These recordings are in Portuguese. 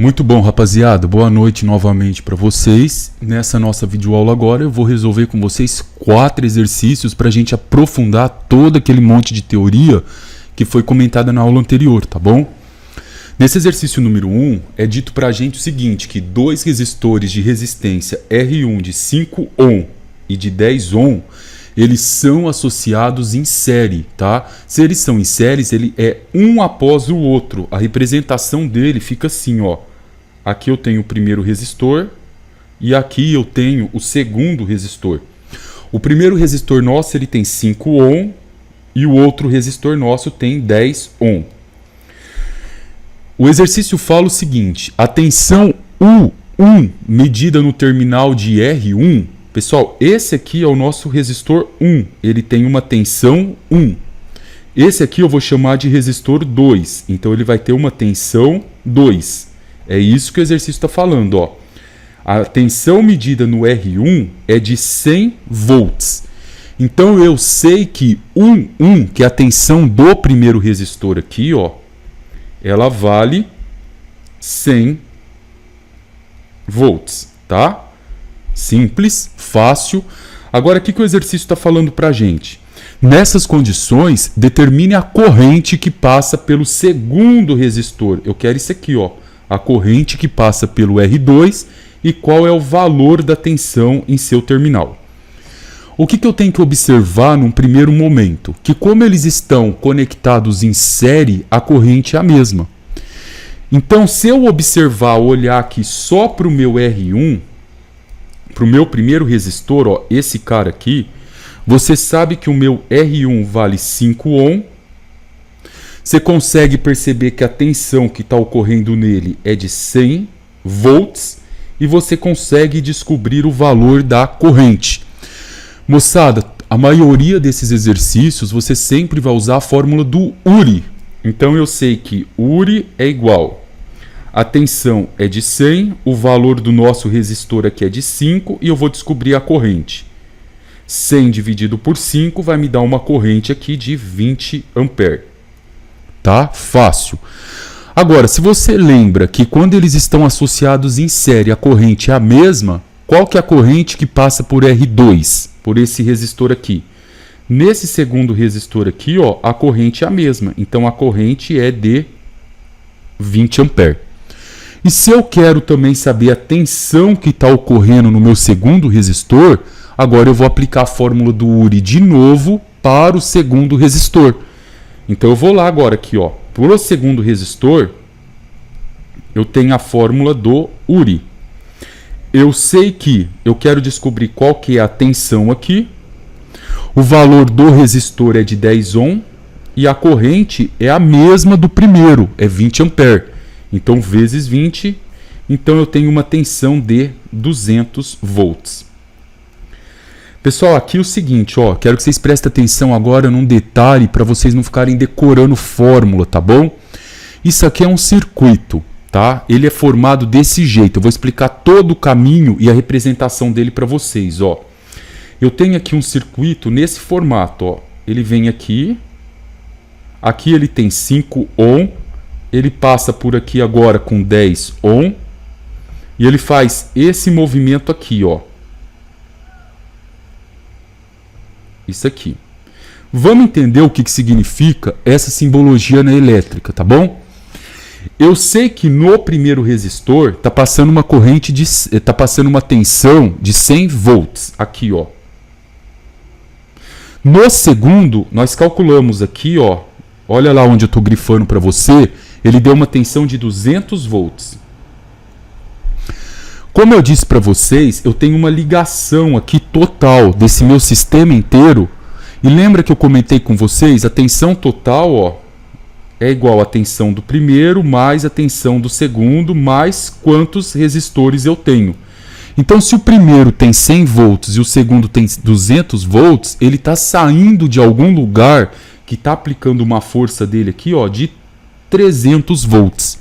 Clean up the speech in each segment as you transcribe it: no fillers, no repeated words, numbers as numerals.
Muito bom, rapaziada. Boa noite novamente para vocês. Nessa nossa videoaula agora eu vou resolver com vocês 4 exercícios para a gente aprofundar todo aquele monte de teoria que foi comentada na aula anterior, tá bom? Nesse exercício número 1 é dito para a gente o seguinte, que 2 resistores de resistência R1 de 5 ohm e de 10 ohm, eles são associados em série, tá? Se eles são em séries, ele é um após o outro. A representação dele fica assim, ó. Aqui eu tenho o primeiro resistor e aqui eu tenho o segundo resistor. O primeiro resistor nosso ele tem 5 ohm e o outro resistor nosso tem 10 ohm. O exercício fala o seguinte, a tensão U1 medida no terminal de R1, pessoal, esse aqui é o nosso resistor 1, ele tem uma tensão 1. Esse aqui eu vou chamar de resistor 2, então ele vai ter uma tensão 2. É isso que o exercício está falando, ó. A tensão medida no R1 é de 100 volts. Então eu sei que que é a tensão do primeiro resistor aqui, ó, ela vale 100 volts, tá? Simples, fácil. Agora, o que o exercício está falando para a gente? Nessas condições, determine a corrente que passa pelo segundo resistor. Eu quero isso aqui, ó. A corrente que passa pelo R2 e qual é o valor da tensão em seu terminal. O que eu tenho que observar num primeiro momento? Que como eles estão conectados em série, a corrente é a mesma. Então, se eu observar, olhar aqui só para o meu R1, para o meu primeiro resistor, ó, esse cara aqui, você sabe que o meu R1 vale 5 ohm. Você consegue perceber que a tensão que está ocorrendo nele é de 100 volts e você consegue descobrir o valor da corrente. Moçada, a maioria desses exercícios você sempre vai usar a fórmula do Uri. Então eu sei que Uri é igual. A tensão é de 100, o valor do nosso resistor aqui é de 5 e eu vou descobrir a corrente. 100 dividido por 5 vai me dar uma corrente aqui de 20 amperes. Tá? Fácil. Agora, se você lembra que quando eles estão associados em série, a corrente é a mesma, qual que é a corrente que passa por R2, por esse resistor aqui? Nesse segundo resistor aqui, ó, a corrente é a mesma. Então, a corrente é de 20 amperes. E se eu quero também saber a tensão que está ocorrendo no meu segundo resistor, agora eu vou aplicar a fórmula do Uri de novo para o segundo resistor. Então eu vou lá agora aqui, ó, para o segundo resistor, eu tenho a fórmula do Uri. Eu sei que eu quero descobrir qual que é a tensão aqui, o valor do resistor é de 10 ohm e a corrente é a mesma do primeiro, é 20 amperes. Então vezes 20, então eu tenho uma tensão de 200 volts. Pessoal, aqui é o seguinte, ó, quero que vocês prestem atenção agora num detalhe para vocês não ficarem decorando fórmula, tá bom? Isso aqui é um circuito, tá? Ele é formado desse jeito. Eu vou explicar todo o caminho e a representação dele para vocês, ó. Eu tenho aqui um circuito nesse formato, ó. Ele vem aqui ele tem 5 ohm, ele passa por aqui agora com 10 ohm e ele faz esse movimento aqui, ó. Isso aqui. Vamos entender o que significa essa simbologia na elétrica, tá bom? Eu sei que no primeiro resistor está passando uma corrente está passando uma tensão de 100 volts aqui, ó. No segundo, nós calculamos aqui, ó. Olha lá onde eu estou grifando para você, ele deu uma tensão de 200 volts. Como eu disse para vocês, eu tenho uma ligação aqui total desse meu sistema inteiro. E lembra que eu comentei com vocês, a tensão total, ó, é igual à tensão do primeiro mais a tensão do segundo mais quantos resistores eu tenho. Então, se o primeiro tem 100 volts e o segundo tem 200 volts, ele está saindo de algum lugar que está aplicando uma força dele aqui, ó, de 300 volts.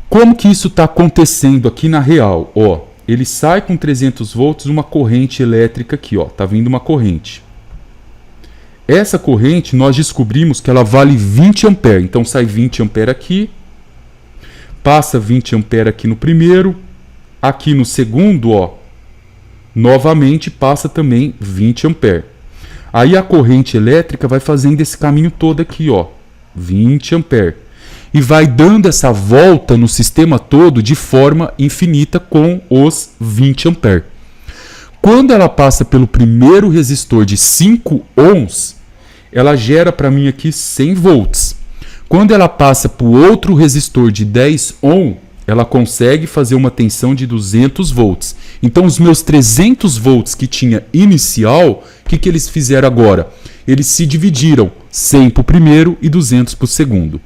Como que isso está acontecendo aqui na real? Ó, ele sai com 300 volts, uma corrente elétrica aqui, ó, tá vindo uma corrente. Essa corrente nós descobrimos que ela vale 20 amperes, então sai 20 amperes aqui, passa 20 ampere aqui no primeiro, aqui no segundo, ó, novamente passa também 20 ampere. Aí a corrente elétrica vai fazendo esse caminho todo aqui, ó, 20 ampere. E vai dando essa volta no sistema todo de forma infinita com os 20 ampere. Quando ela passa pelo primeiro resistor de 5 ohms, ela gera para mim aqui 100 volts. Quando ela passa para o outro resistor de 10 ohms, ela consegue fazer uma tensão de 200 volts. Então, os meus 300 volts que tinha inicial, o que eles fizeram agora? Eles se dividiram, 100 para o primeiro e 200 para o segundo.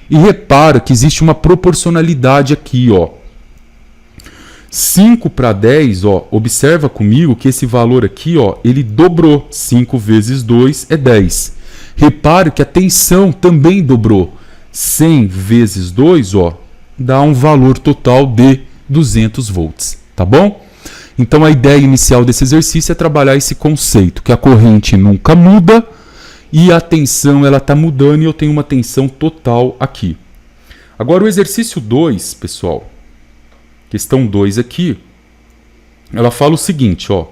E repara que existe uma proporcionalidade aqui, ó. 5 para 10, ó, observa comigo que esse valor aqui, ó, ele dobrou. 5 vezes 2 é 10. Repare que a tensão também dobrou. 100 vezes 2, ó, dá um valor total de 200 volts, tá bom? Então a ideia inicial desse exercício é trabalhar esse conceito, que a corrente nunca muda e a tensão ela está mudando e eu tenho uma tensão total aqui. Agora o exercício 2, pessoal, questão 2 aqui, ela fala o seguinte, ó.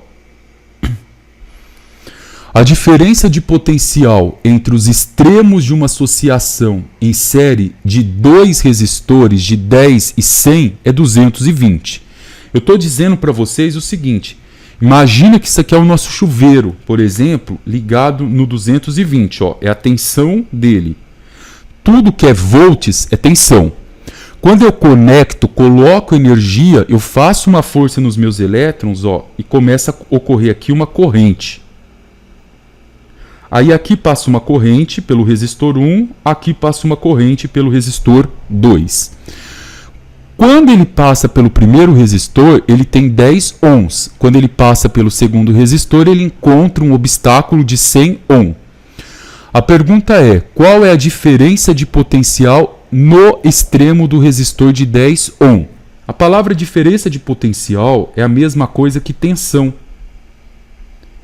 A diferença de potencial entre os extremos de uma associação em série de dois resistores de 10 e 100 é 220. Eu estou dizendo para vocês o seguinte, imagina que isso aqui é o nosso chuveiro, por exemplo, ligado no 220, ó, é a tensão dele. Tudo que é volts é tensão. Quando eu conecto, coloco energia, eu faço uma força nos meus elétrons, ó, e começa a ocorrer aqui uma corrente. Aí aqui passa uma corrente pelo resistor 1, aqui passa uma corrente pelo resistor 2. Quando ele passa pelo primeiro resistor, ele tem 10 ohms. Quando ele passa pelo segundo resistor, ele encontra um obstáculo de 100 ohms. A pergunta é, qual é a diferença de potencial no extremo do resistor de 10 ohms? A palavra diferença de potencial é a mesma coisa que tensão.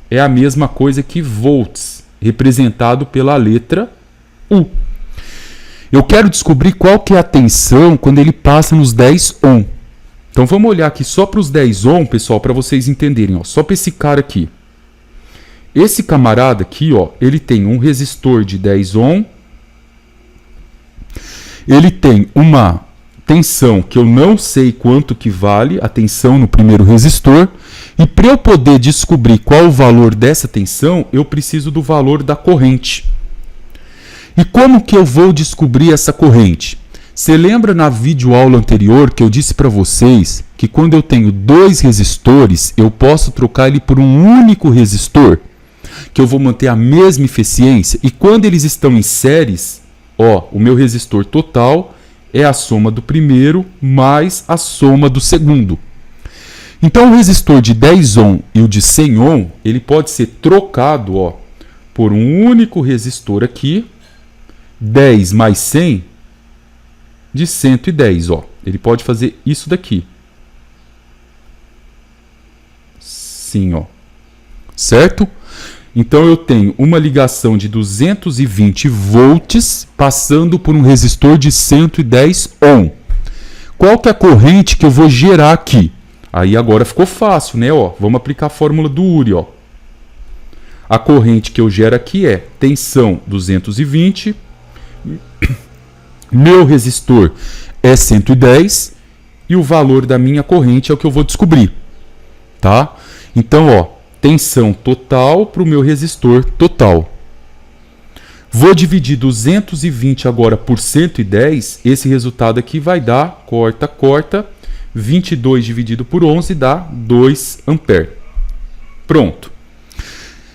É a mesma coisa que volts, representado pela letra U. Eu quero descobrir qual que é a tensão quando ele passa nos 10 ohms. Então vamos olhar aqui só para os 10 ohms, pessoal, para vocês entenderem. Ó, só para esse cara aqui. Esse camarada aqui, ó, ele tem um resistor de 10 ohms. Ele tem uma tensão que eu não sei quanto que vale, a tensão no primeiro resistor. E para eu poder descobrir qual o valor dessa tensão, eu preciso do valor da corrente. E como que eu vou descobrir essa corrente? Você lembra na videoaula anterior que eu disse para vocês que quando eu tenho dois resistores, eu posso trocar ele por um único resistor? Que eu vou manter a mesma eficiência? E quando eles estão em séries, ó, o meu resistor total é a soma do primeiro mais a soma do segundo. Então o resistor de 10 ohms e o de 100 ohms, ele pode ser trocado, ó, por um único resistor aqui, 10 mais 100, de 110, ó. Ele pode fazer isso daqui. Sim, ó. Certo? Então eu tenho uma ligação de 220 volts passando por um resistor de 110 ohms. Qual que é a corrente que eu vou gerar aqui? Aí agora ficou fácil, né? Ó, vamos aplicar a fórmula do Uri. Ó. A corrente que eu gero aqui é tensão 220, meu resistor é 110 e o valor da minha corrente é o que eu vou descobrir. Tá? Então, ó, tensão total para o meu resistor total. Vou dividir 220 agora por 110, esse resultado aqui vai dar, corta, corta, 22 dividido por 11 dá 2 ampere. Pronto.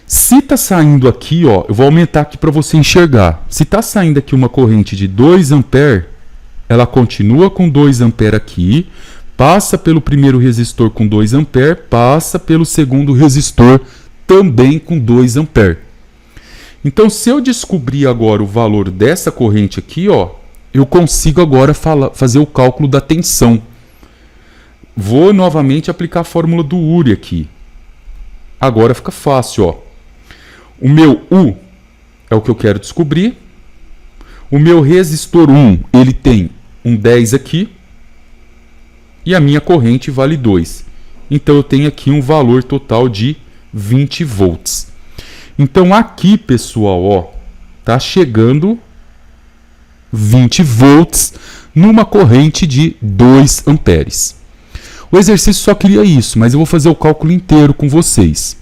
Se está saindo aqui, ó, eu vou aumentar aqui para você enxergar. Se está saindo aqui uma corrente de 2 ampere, ela continua com 2 ampere aqui, passa pelo primeiro resistor com 2 ampere, passa pelo segundo resistor também com 2 ampere. Então, se eu descobrir agora o valor dessa corrente aqui, ó, eu consigo agora fazer o cálculo da tensão. Vou novamente aplicar a fórmula do Uri aqui. Agora fica fácil, ó. O meu U é o que eu quero descobrir. O meu resistor 1, ele tem um 10 aqui. e a minha corrente vale 2. Então eu tenho aqui um valor total de 20 volts. Então aqui, pessoal, ó, tá chegando 20 volts numa corrente de 2 amperes. O exercício só queria isso, mas eu vou fazer o cálculo inteiro com vocês.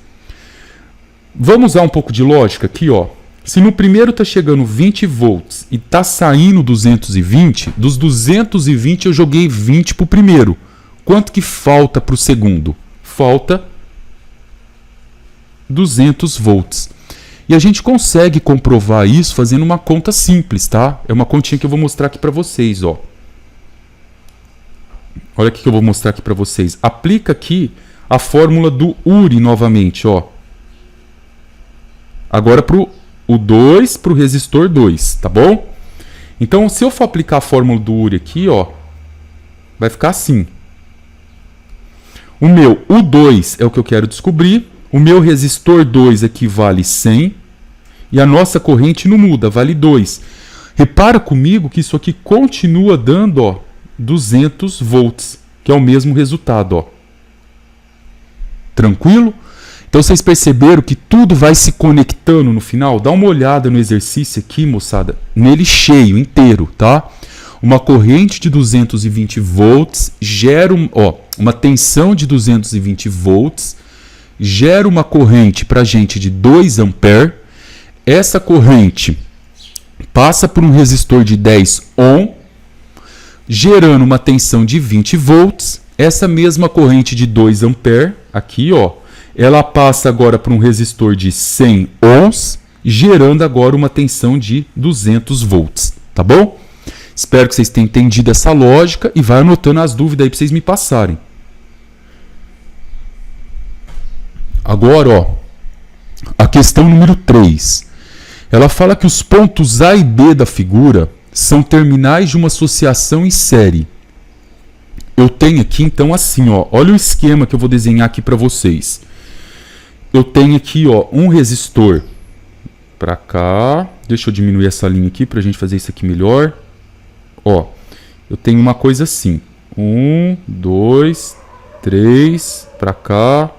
Vamos usar um pouco de lógica aqui, ó. Se no primeiro está chegando 20 volts e está saindo 220, dos 220 eu joguei 20 para o primeiro. Quanto que falta para o segundo? Falta 200 volts. E a gente consegue comprovar isso fazendo uma conta simples, tá? É uma continha que eu vou mostrar aqui para vocês, ó. Olha o que eu vou mostrar aqui para vocês. Aplica aqui a fórmula do Uri novamente, ó. Agora para o 2 para o resistor 2, tá bom? Então, se eu for aplicar a fórmula do Uri aqui, ó, vai ficar assim. O 2 é o que eu quero descobrir. O meu resistor 2 aqui vale 100. E a nossa corrente não muda, vale 2. Repara comigo que isso aqui continua dando, ó, 200 volts, que é o mesmo resultado, ó. Tranquilo? Então vocês perceberam que tudo vai se conectando no final? Dá uma olhada no exercício aqui, moçada, nele cheio, inteiro, tá? Uma corrente de 220 volts gera uma tensão de 220 volts, gera uma corrente para a gente de 2 amperes. Essa corrente passa por um resistor de 10 ohm, gerando uma tensão de 20 volts. Essa mesma corrente de 2 amperes, aqui, ó, ela passa agora por um resistor de 100 ohms, gerando agora uma tensão de 200 volts, tá bom? Espero que vocês tenham entendido essa lógica e vai anotando as dúvidas aí para vocês me passarem. Agora, ó, a questão número 3. Ela fala que os pontos A e B da figura são terminais de uma associação em série. Eu tenho aqui, então, assim, ó, olha o esquema que eu vou desenhar aqui para vocês. Eu tenho aqui, ó, um resistor para cá. Deixa eu diminuir essa linha aqui para a gente fazer isso aqui melhor. Ó, eu tenho uma coisa assim. 1, 2, 3, para cá.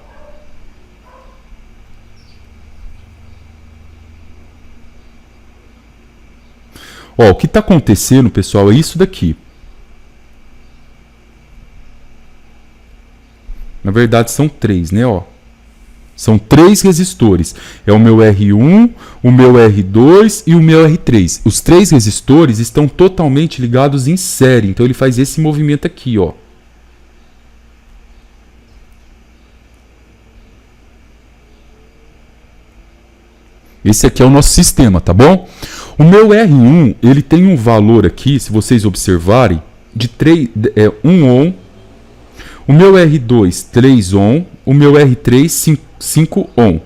Ó, o que está acontecendo, pessoal, é isso daqui. Na verdade, são 3, né? Ó. São 3 resistores. É o meu R1, o meu R2 e o meu R3. Os 3 resistores estão totalmente ligados em série. Então, ele faz esse movimento aqui, ó. Esse aqui é o nosso sistema, tá bom? O meu R1, ele tem um valor aqui, se vocês observarem, de 1 ohm. O meu R2, 3 ohm. O meu R3, 5 ohm. O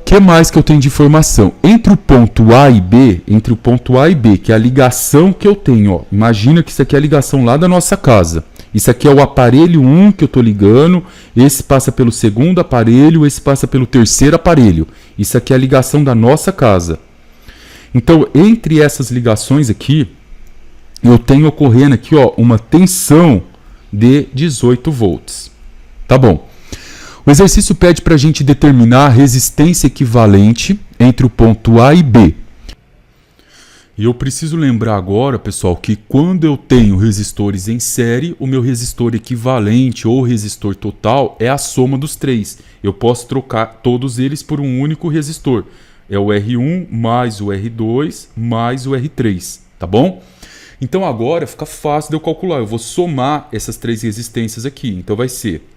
que mais que eu tenho de informação? Entre o ponto A e B, que é a ligação que eu tenho, ó. Imagina que isso aqui é a ligação lá da nossa casa. Isso aqui é o aparelho 1 que eu estou ligando, esse passa pelo segundo aparelho, esse passa pelo terceiro aparelho. Isso aqui é a ligação da nossa casa. Então, entre essas ligações aqui, eu tenho ocorrendo aqui, ó, uma tensão de 18 volts. Tá bom. O exercício pede para a gente determinar a resistência equivalente entre o ponto A e B. E eu preciso lembrar agora, pessoal, que quando eu tenho resistores em série, o meu resistor equivalente ou resistor total é a soma dos 3. Eu posso trocar todos eles por um único resistor. É o R1 mais o R2 mais o R3, tá bom? Então agora fica fácil de eu calcular. Eu vou somar essas 3 resistências aqui. Então vai ser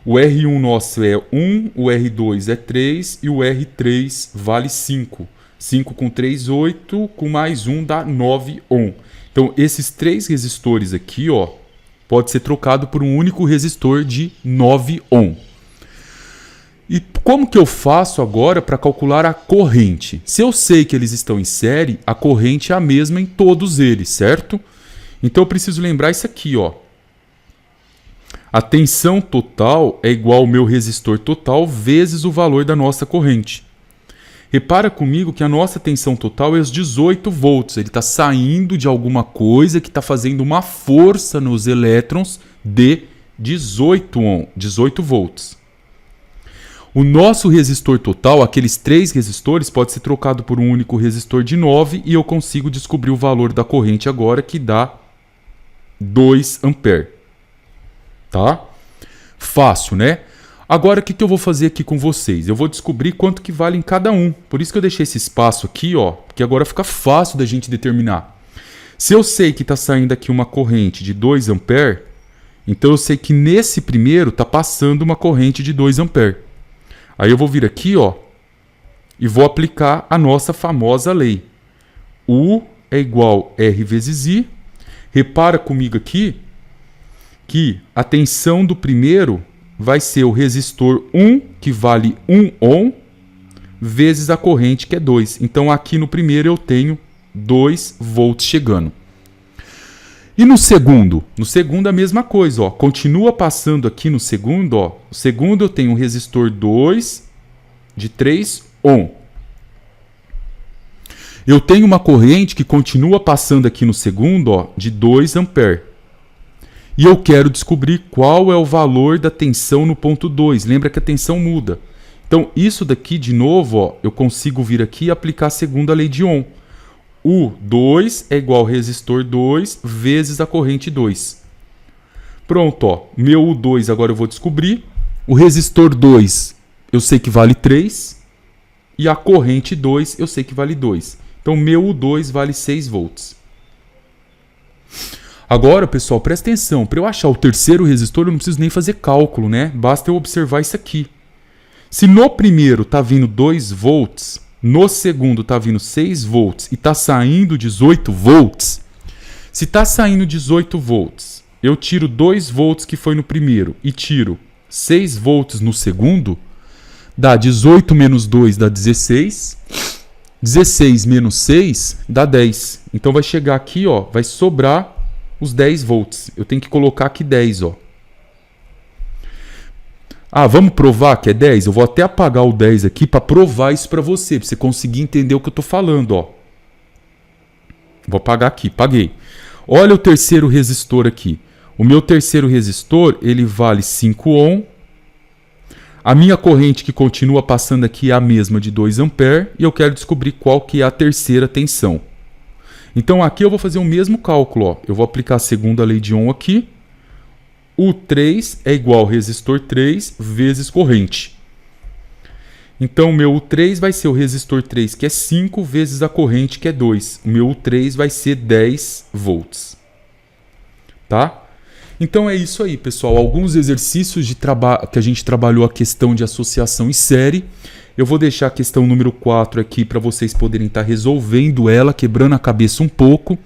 o R1 nosso é 1, o R2 é 3 e o R3 vale 5. 5 com 3, 8, com mais 1 dá 9 ohm. Então, esses 3 resistores aqui, ó, pode ser trocado por um único resistor de 9 ohm. E como que eu faço agora para calcular a corrente? Se eu sei que eles estão em série, a corrente é a mesma em todos eles, certo? Então, eu preciso lembrar isso aqui, ó. A tensão total é igual ao meu resistor total vezes o valor da nossa corrente. Repara comigo que a nossa tensão total é os 18 volts. Ele está saindo de alguma coisa que está fazendo uma força nos elétrons de 18 volts. O nosso resistor total, aqueles 3 resistores, pode ser trocado por um único resistor de 9 e eu consigo descobrir o valor da corrente agora, que dá 2 ampere. Tá? Fácil, né? Agora, o que eu vou fazer aqui com vocês? Eu vou descobrir quanto que vale em cada um. Por isso que eu deixei esse espaço aqui, ó, porque agora fica fácil da gente determinar. Se eu sei que está saindo aqui uma corrente de 2 ampere, então eu sei que nesse primeiro está passando uma corrente de 2 ampere. Aí eu vou vir aqui, ó, e vou aplicar a nossa famosa lei. U é igual a R vezes I. Repara comigo aqui que a tensão do primeiro vai ser o resistor 1, que vale 1 ohm, vezes a corrente, que é 2. Então, aqui no primeiro eu tenho 2 volts chegando. E no segundo? No segundo a mesma coisa, ó. Continua passando aqui no segundo, ó. No segundo eu tenho um resistor 2 de 3 ohm. Eu tenho uma corrente que continua passando aqui no segundo, ó, de 2 ampere. E eu quero descobrir qual é o valor da tensão no ponto 2. Lembra que a tensão muda. Então, isso daqui, de novo, ó, eu consigo vir aqui e aplicar a segunda lei de Ohm. U2 é igual ao resistor 2 vezes a corrente 2. Pronto, ó. Meu U2 agora eu vou descobrir. O resistor 2 eu sei que vale 3. E a corrente 2 eu sei que vale 2. Então, meu U2 vale 6 volts. Agora, pessoal, presta atenção. Para eu achar o terceiro resistor, eu não preciso nem fazer cálculo, né? Basta eu observar isso aqui. Se no primeiro está vindo 2 volts, no segundo está vindo 6 volts e está saindo 18 volts, se está saindo 18 volts, eu tiro 2 volts que foi no primeiro e tiro 6 volts no segundo, dá 18 menos 2 dá 16. 16 menos 6 dá 10. Então vai chegar aqui, ó, vai sobrar os 10 volts. Eu tenho que colocar aqui 10, ó. Ah, vamos provar que é 10? Eu vou até apagar o 10 aqui para provar isso para você conseguir entender o que eu tô falando, ó. Vou apagar aqui, paguei. Olha o terceiro resistor aqui. O meu terceiro resistor, ele vale 5 ohm. A minha corrente que continua passando aqui é a mesma de 2 ampere e eu quero descobrir qual que é a terceira tensão. Então aqui eu vou fazer o mesmo cálculo, ó. Eu vou aplicar a segunda lei de Ohm aqui. U3 é igual ao resistor 3 vezes corrente. Então o meu U3 vai ser o resistor 3, que é 5, vezes a corrente, que é 2. O meu U3 vai ser 10 volts. Tá? Então é isso aí, pessoal. Alguns exercícios de que a gente trabalhou a questão de associação e série. Eu vou deixar a questão número 4 aqui para vocês poderem estar resolvendo ela, quebrando a cabeça um pouco.